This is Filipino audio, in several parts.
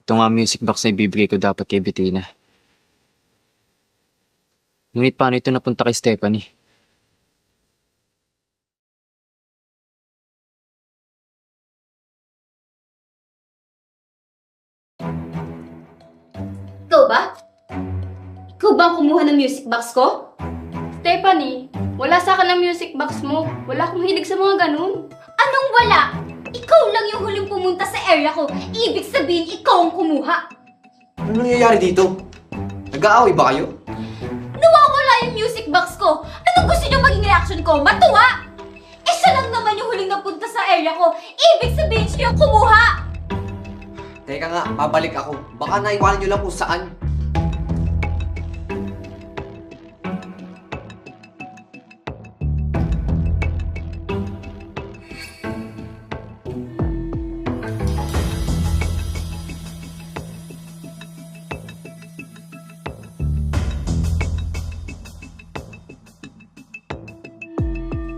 Ito nga music box na ibibigay ko dapat kay Bettina. Ngunit paano ito napunta kay Stephanie? Ikaw ba? Ikaw ba ang kumuha ng music box ko? Stephanie, wala sa akin ang music box mo. Wala akong hilig sa mga ganun. Anong wala? Ikaw lang yung huling pumunta sa area ko. Ibig sabihin, ikaw ang kumuha. Ano nangyayari dito? Nag-aaway ba kayo? Nawawala yung music box ko. Anong gusto niyo maging reaction ko? Matuwa! Eh, siya lang naman yung huling napunta sa area ko. Ibig sabihin, siya yung kumuha. Teka nga, babalik ako. Baka naiwanan nyo lang kung saan.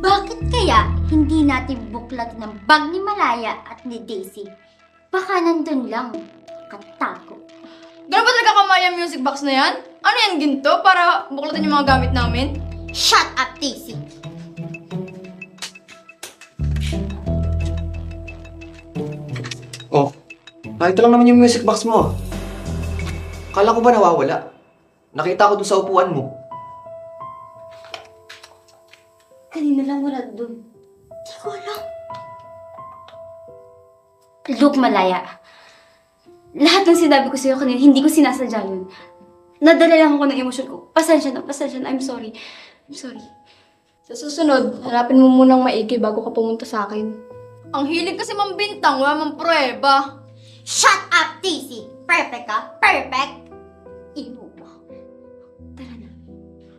Bakit kaya hindi natin buklat ng bag ni Malaya at ni Daisy? Baka nandun lang. Katago. Ganun ba talaga kamay ang music box na yan? Ano yan, ginto? Para buklatan yung mga gamit namin? Shut up, Daisy! Oh, ito lang naman yung music box mo. Kala ko ba nawawala? Nakita ko dun sa upuan mo. Kanina lang wala dun. Di ko alam. Look, Malaya. Lahat ng sinabi ko sa'yo kanina, hindi ko sinasadya yun. Nadala lang ako ng emosyon ko. Pasensya na. I'm sorry. I'm sorry. Sa susunod, hanapin mo munang maigi bago ka pumunta sa akin. Ang hilig kasi mambintang, wala mang pruweba. Shut up, Daisy! Perfect ka? Perfect! Ino mo. Tara na.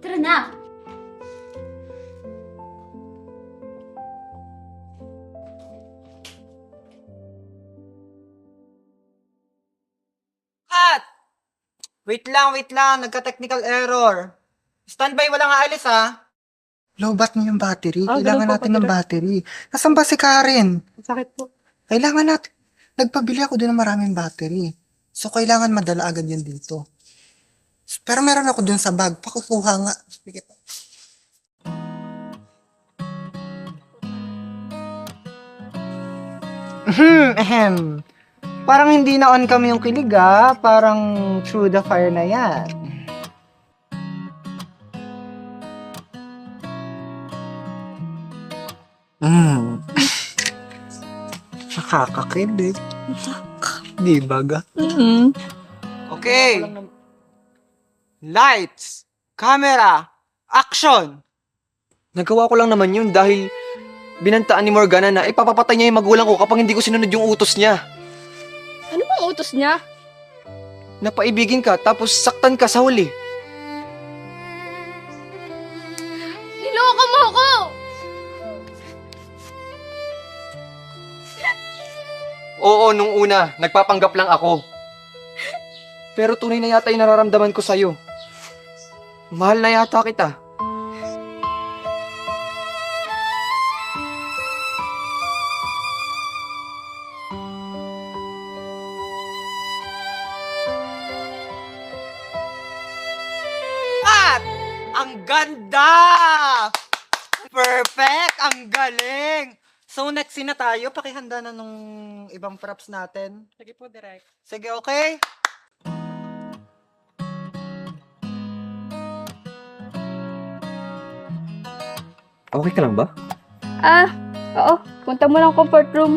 Tara na! Kat! Wait lang. Nagka-technical error. Standby, walang aalis ha. Lowbat mo yung battery. Ah, Kailangan ganun po, natin ng Padre. battery. Nasaan ba si Karen? Sakit po. Kailangan natin. Nagpabili ako din ng maraming battery. So, kailangan madala agad yan dito. Pero meron ako dun sa bag. Pakukuha nga. Sige. Ahem. Parang hindi na on kami yung kilig ah. Parang through the fire na yan. Nakakakilig. Di ba ga? Okay. Lights. Camera. Action. Nagawa ko lang naman yun dahil binantaan ni Morgana na ipapapatay niya yung magulang ko kapag hindi ko sinunod yung utos niya. Ano bang utos niya? Napaibigin ka tapos saktan ka sa huli. Niloko mo ako! Oo, nung una, nagpapanggap lang ako. Pero tunay na yata yung nararamdaman ko sa'yo. Mahal na yata kita. At ang ganda! Perfect! Ang galing! So next scene na tayo. Pakihanda na nung ibang props natin. Sige po, direct. Sige, okay? Okay ka lang ba? Oo. Punta mo ng comfort room.